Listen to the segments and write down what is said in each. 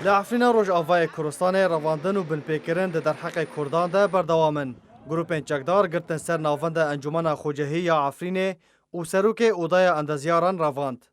لعفرین روجاوای کردستان رواندن و بنپیکرین در حق کردان ده بردوامن. گروپین چکدار گرتن سر ناوند انجمن خوجهی یا عفرین و سروک اودای اندازیاران رواند.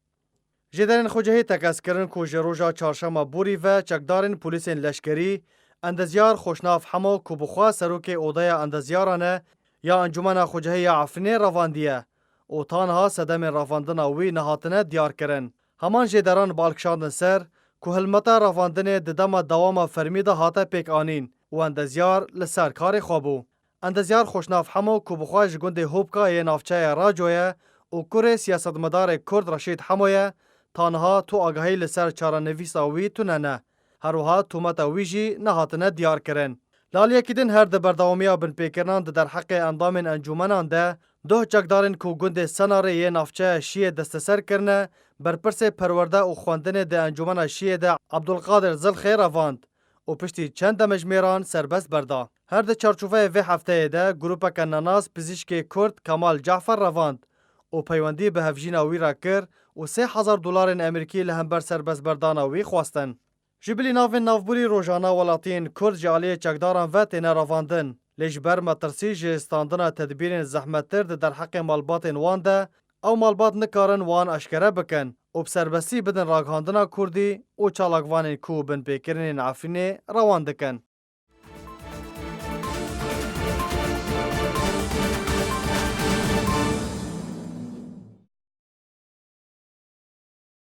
جدرین خوجهی تکس کرن کو جروجا چهارشنبه بوری و چکدارین پلیسین لشکری اندازیار خوشناف همو کو بخوا سروک اودای اندازیارانه یا انجمن خوجهی یا عفرین رواندیه. او تانها صدم رواندن وی نهاتنه دیار کرن. همان جدران بالکشاندن سر که هلمتا رواندن ددام دوام فرمی ده هاته پیک آنین و اندازیار لسر کار خوابو. اندازیار خوشناف همو که بخواهش گنده هوبکا یه نافچه راجویه و کره سیاستمدار کرد رشید همویه تانها تو آگاهی لسر چارانویس آوی تو نه. هروها تومت ویجی نهاتنه دیار کرن. لالیه کدین هر ده بردوامیا بن پیکرنان در حق اندام انجومنان ده دو چکدارن که گنده سناره یه نافچه شیه دستسر کرنه برپرس پرورده و خواندن ده انجمن شیعه ده عبدالقادر زلخی رواند و پشتی چند مجمیران سربست بردا. هر ده چارچوفه و هفته ده گروپا کنناس پزشک کرد کمال جعفر رواند و پیوندی به هفجین وی را کر و $3,000 امریکی لهمبر سربست بردان وی خواستن. جبلی ناوین نافبوری روزانه ولاتین کرد جالی چکداران و تینه رواندن. لجبر مترسی جستاندن تدبیر زحمتتر در حق مالبات وان ده او مالبات نکارن وان اشکره بکن و بسربستی بدن راگهاندنا کردی و چالاکوان کو بن پیکرین عفرین روان دکن.